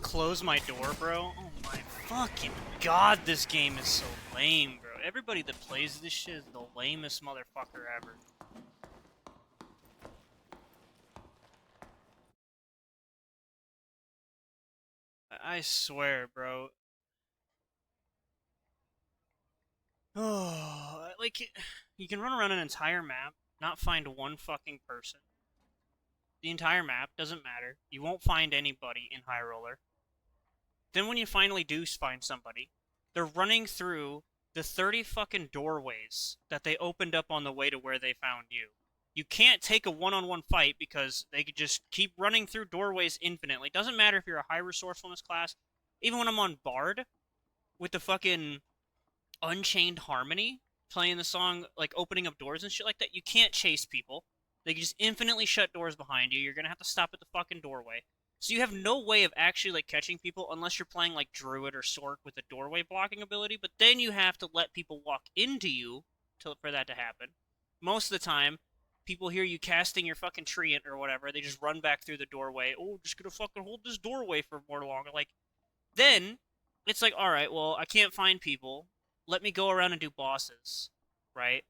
close my door, bro. Oh my fucking god, this game is so lame, bro. Everybody that plays this shit is the lamest motherfucker ever. I swear, bro. Oh, like, you can run around an entire map, not find one fucking person. The entire map doesn't matter. You won't find anybody in High Roller. Then when you finally do find somebody, they're running through the 30 fucking doorways that they opened up on the way to where they found you. You can't take a one-on-one fight because they could just keep running through doorways infinitely. Doesn't matter if you're a high resourcefulness class. Even when I'm on Bard with the fucking Unchained Harmony playing the song, like opening up doors and shit like that, you can't chase people. They can just infinitely shut doors behind you. You're gonna have to stop at the fucking doorway. So you have no way of actually like catching people unless you're playing like Druid or Sork with a doorway blocking ability. But then you have to let people walk into you for that to happen. Most of the time, people hear you casting your fucking treant or whatever. They just run back through the doorway. Oh, just gonna fucking hold this doorway for more longer. Like then it's like, all right, well, I can't find people. Let me go around and do bosses, right?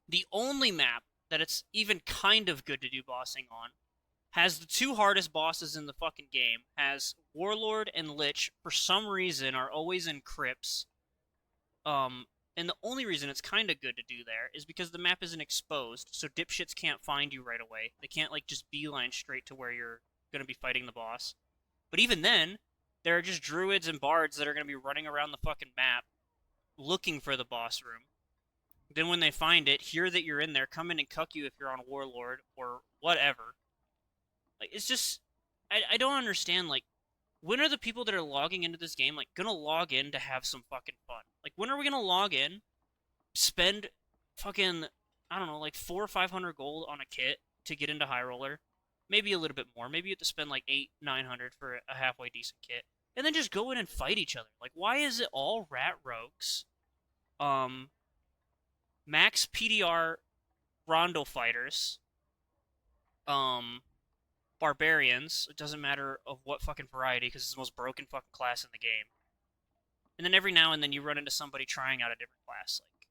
The only map that it's even kind of good to do bossing on has the two hardest bosses in the fucking game. Has Warlord and Lich, for some reason, are always in crypts. And the only reason it's kind of good to do there is because the map isn't exposed, so dipshits can't find you right away. They can't, like, just beeline straight to where you're going to be fighting the boss. But even then, there are just druids and bards that are going to be running around the fucking map looking for the boss room. Then when they find it, hear that you're in there, come in and cuck you if you're on Warlord or whatever. Like, it's just, I don't understand, like, when are the people that are logging into this game, like, gonna log in to have some fucking fun? Like, when are we gonna log in, spend fucking, I don't know, like 400 or 500 gold on a kit to get into High Roller? Maybe a little bit more. Maybe you have to spend like 800, 900 for a halfway decent kit. And then just go in and fight each other. Like, why is it all rat rogues, um, max PDR Rondo fighters, um, barbarians? It doesn't matter of what fucking variety because it's the most broken fucking class in the game. And then every now and then you run into somebody trying out a different class. Like,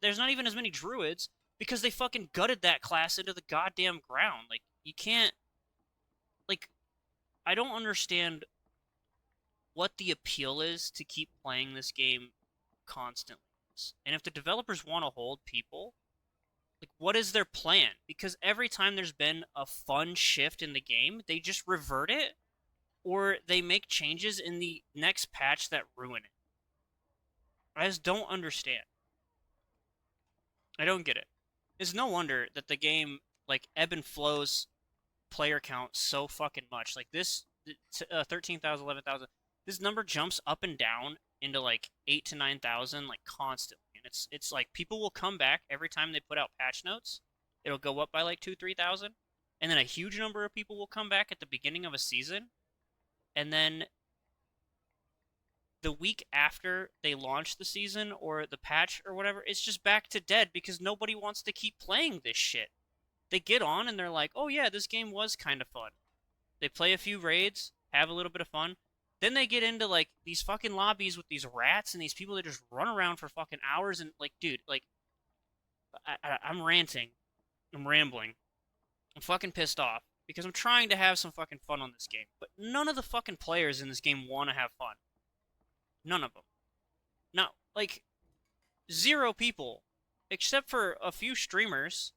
there's not even as many druids because they fucking gutted that class into the goddamn ground. Like, you can't. Like, I don't understand what the appeal is to keep playing this game constantly. And if the developers want to hold people, like, what is their plan? Because every time there's been a fun shift in the game, they just revert it or they make changes in the next patch that ruin it. I just don't understand. I don't get it. It's no wonder that the game like ebb and flows player count so fucking much. Like this, 13,000, 11,000. This number jumps up and down into like 8 to 9,000 like constantly, and it's like people will come back every time they put out patch notes. It'll go up by like 2, 3,000, and then a huge number of people will come back at the beginning of a season, and then the week after they launch the season or the patch or whatever, it's just back to dead because nobody wants to keep playing this shit. They get on and they're like, oh yeah, this game was kind of fun. They play a few raids, have a little bit of fun. Then they get into like these fucking lobbies with these rats and these people that just run around for fucking hours and like, dude, like, I'm ranting, I'm rambling, I'm fucking pissed off because I'm trying to have some fucking fun on this game, but none of the fucking players in this game want to have fun. None of them. Not like zero people, except for a few streamers,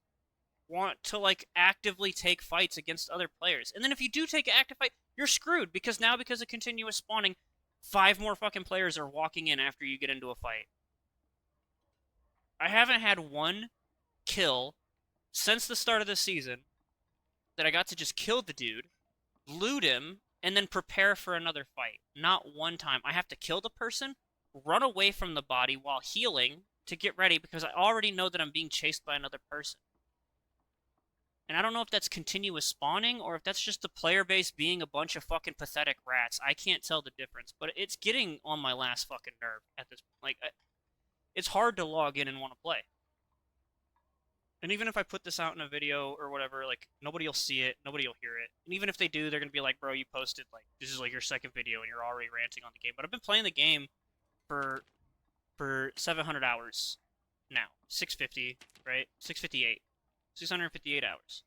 want to like actively take fights against other players. And then if you do take an active fight, you're screwed because now because of continuous spawning, 5 more fucking players are walking in after you get into a fight. I haven't had one kill since the start of the season that I got to just kill the dude, loot him, and then prepare for another fight. Not one time. I have to kill the person, run away from the body while healing to get ready because I already know that I'm being chased by another person. And I don't know if that's continuous spawning or if that's just the player base being a bunch of fucking pathetic rats. I can't tell the difference, but it's getting on my last fucking nerve at this point. Like, it's hard to log in and want to play. And even if I put this out in a video or whatever, like nobody will see it, nobody will hear it. And even if they do, they're gonna be like, "Bro, you posted like this is like your second video and you're already ranting on the game." But I've been playing the game for 700 hours now, 650, right? 658, 658 hours.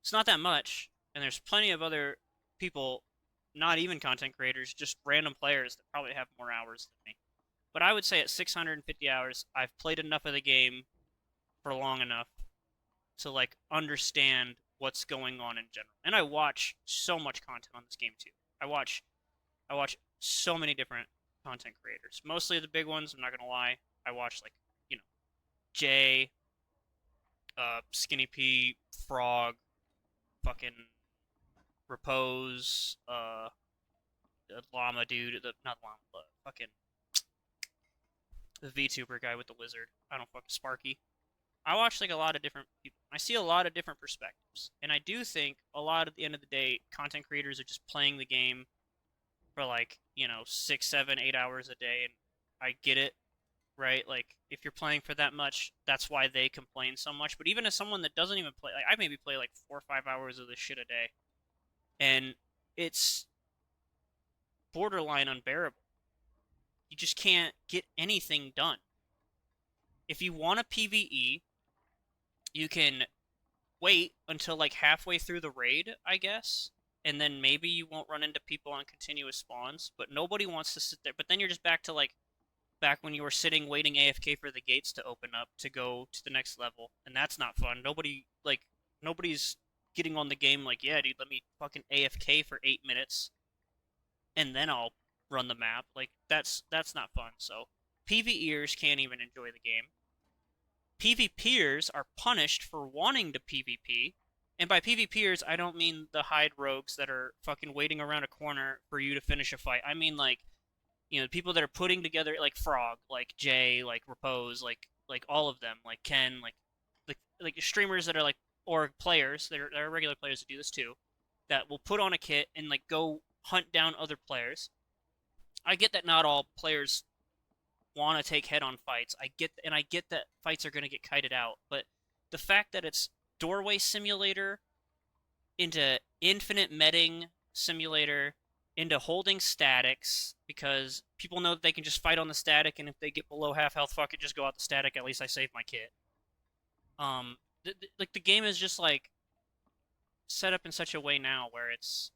It's not that much, and there's plenty of other people, not even content creators, just random players that probably have more hours than me. But I would say at 650 hours, I've played enough of the game for long enough to like understand what's going on in general. And I watch so much content on this game too. I watch I watch so many different content creators. Mostly the big ones, I'm not gonna lie. I watch like, you know, Jay, Skinny P, Frog, fucking Repose, the llama dude, the not llama, but fucking the VTuber guy with the lizard. I don't fucking Sparky. I watch like a lot of different people. I see a lot of different perspectives, and I do think a lot at the end of the day, content creators are just playing the game for like 6, 7, 8 hours a day, and I get it, right? Like if you're playing for that much, that's why they complain so much. But even as someone that doesn't even play, like I maybe play like 4 or 5 hours of this shit a day, and it's borderline unbearable. You just can't get anything done. If you want a PvE, you can wait until like halfway through the raid, I guess, and then maybe you won't run into people on continuous spawns, but nobody wants to sit there. But then you're just back to like back when you were sitting waiting AFK for the gates to open up to go to the next level, and that's not fun. Nobody's getting on the game like, yeah, dude, let me fucking AFK for 8 minutes and then I'll run the map. Like that's not fun. So PvEers can't even enjoy the game. PvPers are punished for wanting to PvP. And by PvPers, I don't mean the hide rogues that are fucking waiting around a corner for you to finish a fight. I mean like, people that are putting together like Frog, like Jay, like Repose, like all of them, like Ken, like streamers that are like or players that are regular players that do this too, that will put on a kit and like go hunt down other players. I get that not all players want to take head-on fights. I get that fights are going to get kited out, but the fact that it's doorway simulator into infinite medding simulator into holding statics because people know that they can just fight on the static, and if they get below half health, fuck it, just go out the static. At least I saved my kit. Like the game is just like set up in such a way now where it's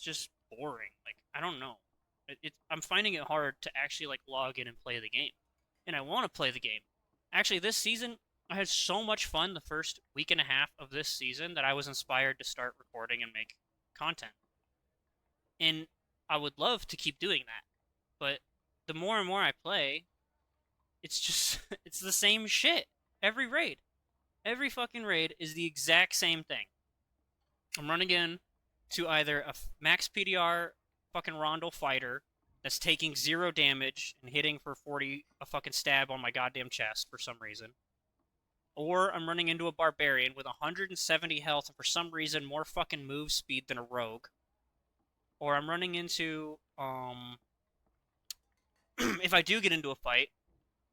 just boring. Like I don't know. I'm finding it hard to actually like log in and play the game, and I want to play the game. Actually, this season I had so much fun the first week and a half of this season that I was inspired to start recording and make content. And I would love to keep doing that, but the more and more I play, it's just it's the same shit. Every raid, every fucking raid is the exact same thing. I'm running in to either a max PDR fucking Rondo fighter that's taking 0 damage and hitting for 40 a fucking stab on my goddamn chest for some reason. Or I'm running into a barbarian with 170 health and for some reason more fucking move speed than a rogue. Or I'm running into if I do get into a fight,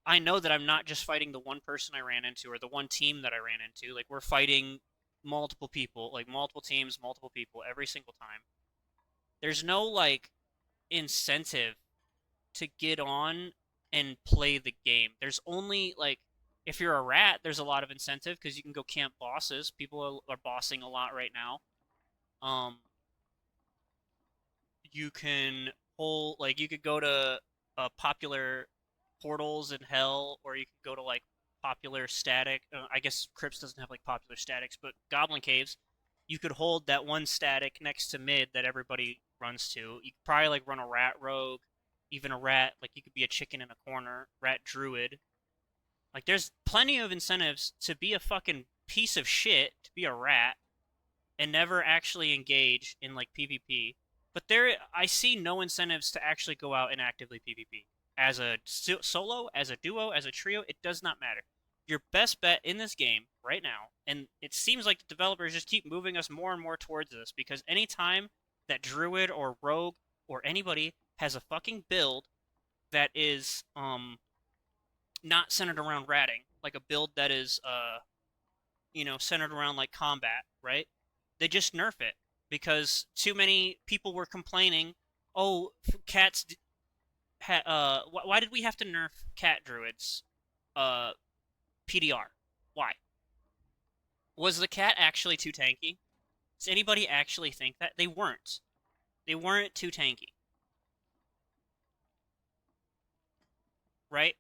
I know that I'm not just fighting the one person I ran into or the one team that I ran into. Like we're fighting multiple people, like multiple teams, multiple people every single time. There's no like incentive to get on and play the game. There's only like if you're a rat, there's a lot of incentive because you can go camp bosses. People are bossing a lot right now. Um, you can pull like you could go to popular portals in hell, or you could go to like popular static. I guess Crypts doesn't have like popular statics, but Goblin Caves, you could hold that one static next to mid that everybody runs to. You could probably like run a rat rogue, even a rat. Like you could be a chicken in a corner, rat druid. Like there's plenty of incentives to be a fucking piece of shit, to be a rat, and never actually engage in like PvP. But I see no incentives to actually go out and actively PvP. As a solo, as a duo, as a trio, it does not matter. Your best bet in this game right now, and it seems like the developers just keep moving us more and more towards this because anytime that druid or rogue or anybody has a fucking build that is not centered around ratting, like a build that is centered around like combat, right? They just nerf it because too many people were complaining. Oh, cats. Why did we have to nerf cat druids? Uh, PDR. Why? Was the cat actually too tanky? Does anybody actually think that? They weren't. They weren't too tanky, right?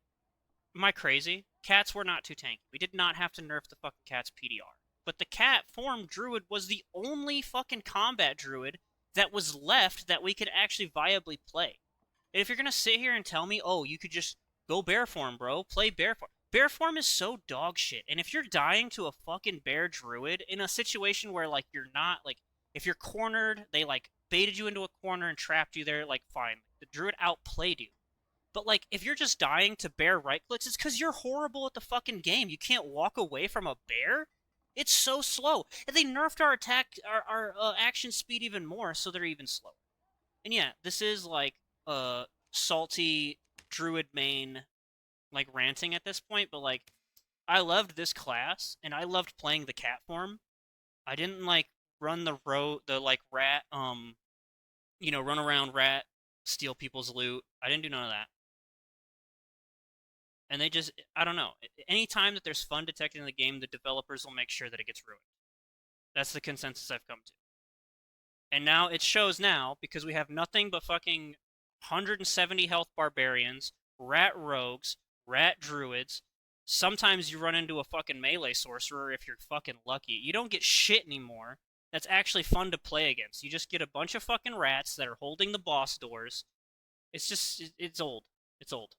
Am I crazy? Cats were not too tanky. We did not have to nerf the fucking cat's PDR. But the cat form druid was the only fucking combat druid that was left that we could actually viably play. And if you're gonna sit here and tell me, oh, you could just go bear form, bro, play bear form. Bear form is so dog shit. And if you're dying to a fucking bear druid in a situation where like you're not like if you're cornered, they like baited you into a corner and trapped you there, like fine. The druid outplayed you. But like, if you're just dying to bear right clicks, it's because you're horrible at the fucking game. You can't walk away from a bear. It's so slow, and they nerfed our attack, our action speed even more, so they're even slower. And yeah, this is like salty druid main like ranting at this point, but like I loved this class and I loved playing the cat form. I didn't like run the like rat run around rat, steal people's loot. I didn't do none of that. And they just I don't know. Anytime that there's fun detected in the game, the developers will make sure that it gets ruined. That's the consensus I've come to. And now it shows now because we have nothing but fucking 170 health barbarians, rat rogues, rat druids. Sometimes you run into a fucking melee sorcerer if you're fucking lucky. You don't get shit anymore. That's actually fun to play against. You just get a bunch of fucking rats that are holding the boss doors. It's old. It's old.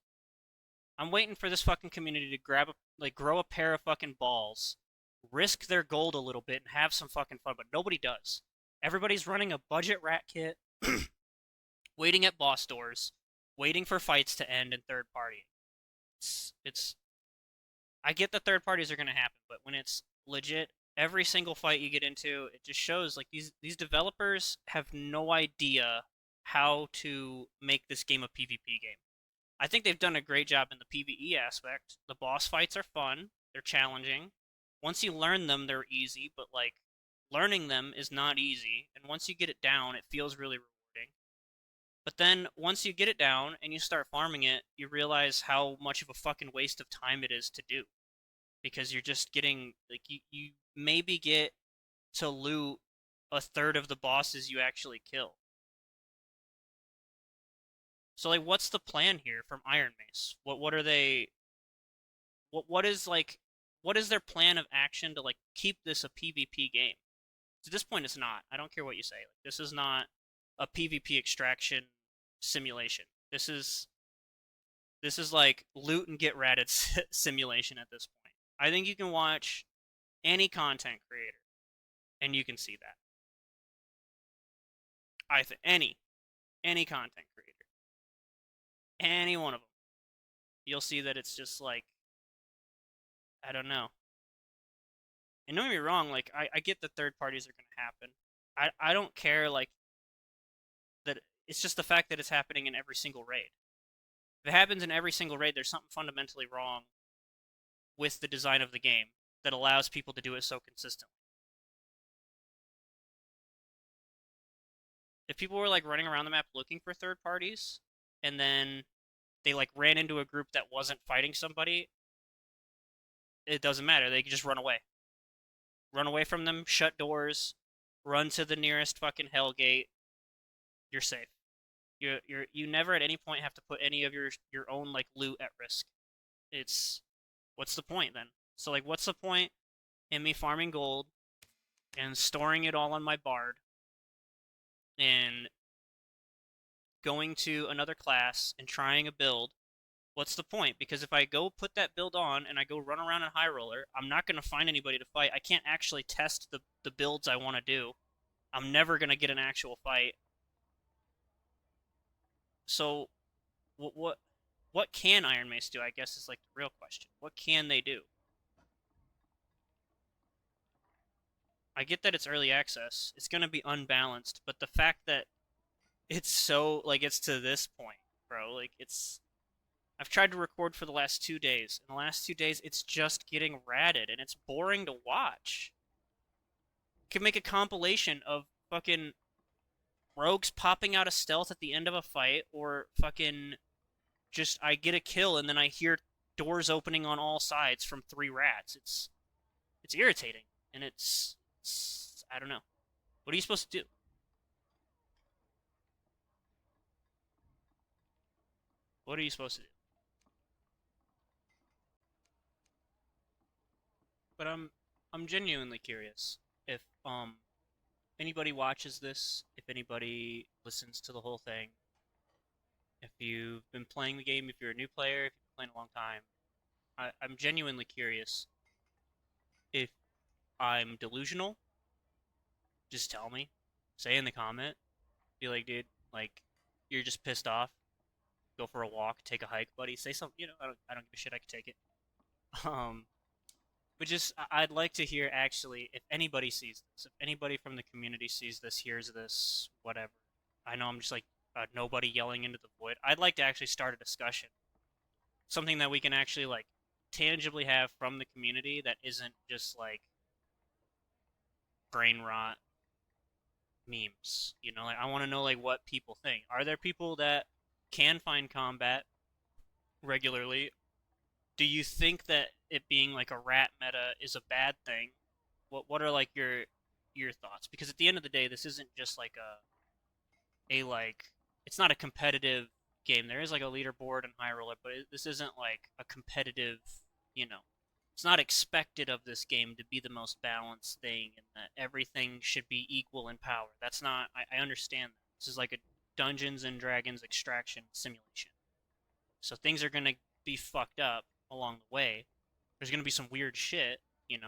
I'm waiting for this fucking community to grow a pair of fucking balls, risk their gold a little bit, and have some fucking fun. But nobody does. Everybody's running a budget rat kit, waiting at boss doors, waiting for fights to end in third party. It's. I get that third parties are gonna happen, but when it's legit, every single fight you get into, it just shows like these developers have no idea how to make this game a PvP game. I think they've done a great job in the PvE aspect. The boss fights are fun. They're challenging. Once you learn them, they're easy, but like learning them is not easy. And once you get it down, it feels really rewarding. But then once you get it down and you start farming it, you realize how much of a fucking waste of time it is to do. Because you're just getting like you maybe get to loot a third of the bosses you actually kill. So like what's the plan here from Iron Mace? What are they what is like what is their plan of action to like keep this a PvP game? To this point it's not. I don't care what you say. Like, this is not a PvP extraction simulation. This is like loot and get ratted simulation at this point. I think you can watch any content creator and you can see that. I think any content creator, any one of them, you'll see that it's just like I don't know. And don't get me wrong, like I get that third parties are gonna happen. I don't care like that. It's just the fact that it's happening in every single raid. If it happens in every single raid, there's something fundamentally wrong with the design of the game that allows people to do it so consistently. If people were like running around the map looking for third parties and then they like ran into a group that wasn't fighting somebody, it doesn't matter. They can just run away. Run away from them, shut doors, run to the nearest fucking hell gate. You're safe. You never at any point have to put any of your own like loot at risk. It's what's the point then? So like what's the point in me farming gold and storing it all on my bard and going to another class and trying a build? What's the point? Because if I go put that build on and I go run around in high roller, I'm not going to find anybody to fight. I can't actually test the builds I want to do. I'm never going to get an actual fight. So what can Iron Mace do? I guess is like the real question. What can they do? I get that it's early access. It's going to be unbalanced, but the fact that it's so like it's to this point, bro, like it's I've tried to record for the last 2 days. In the last 2 days, it's just getting ratted, and it's boring to watch. Could make a compilation of fucking rogues popping out of stealth at the end of a fight, or fucking just I get a kill and then I hear doors opening on all sides from 3 rats. It's irritating, and it's I don't know. What are you supposed to do? What are you supposed to do? But I'm genuinely curious if anybody watches this, if anybody listens to the whole thing, if you've been playing the game, if you're a new player, if you've been playing a long time. I'm genuinely curious if I'm delusional. Just tell me. Say in the comment. Be like, dude, like you're just pissed off. Go for a walk, take a hike, buddy. Say something. I don't give a shit. I can take it. Um, but just I'd like to hear actually if anybody sees this, if anybody from the community sees this, hears this, whatever. I know I'm just like nobody yelling into the void. I'd like to actually start a discussion, something that we can actually like tangibly have from the community that isn't just like brain rot memes. Like I want to know like what people think. Are there people that can find combat regularly? Do you think that it being like a rat meta is a bad thing? What are like your thoughts? Because at the end of the day, this isn't just like a like it's not a competitive game. There is like a leaderboard and high roller, but this isn't like a competitive, you know. It's not expected of this game to be the most balanced thing and that everything should be equal in power. That's not I understand that. This is like a Dungeons and Dragons extraction simulation. So things are gonna be fucked up along the way. There's gonna be some weird shit,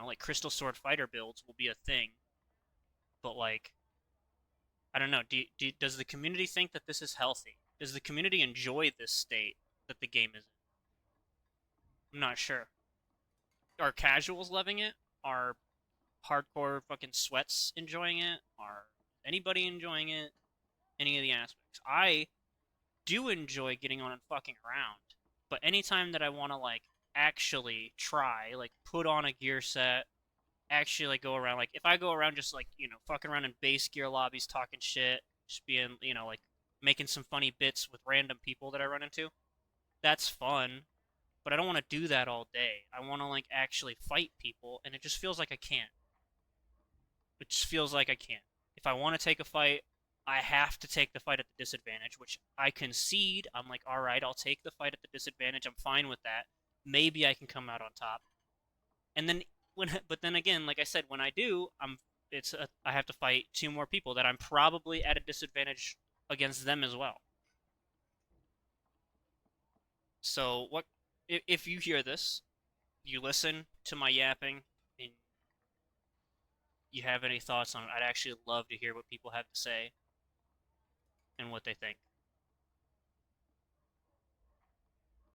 like Crystal Sword fighter builds will be a thing. But like, I don't know. Does the community think that this is healthy? Does the community enjoy this state that the game is in? I'm not sure. Are casuals loving it? Are hardcore fucking sweats enjoying it? Are anybody enjoying it? Any of the aspects? I do enjoy getting on and fucking around, but anytime that I want to like actually try, like put on a gear set, actually like go around, like if I go around just like fucking around in base gear lobbies, talking shit, just being like making some funny bits with random people that I run into, that's fun. But I don't want to do that all day. I want to like actually fight people, and it just feels like I can't. It just feels like I can't. If I want to take a fight, I have to take the fight at the disadvantage, which I concede. I'm like, all right, I'll take the fight at the disadvantage. I'm fine with that. Maybe I can come out on top. And then but then again, like I said, when I do, I have to fight 2 more people that I'm probably at a disadvantage against them as well. So what if you hear this, you listen to my yapping, and you have any thoughts on it? I'd actually love to hear what people have to say and what they think.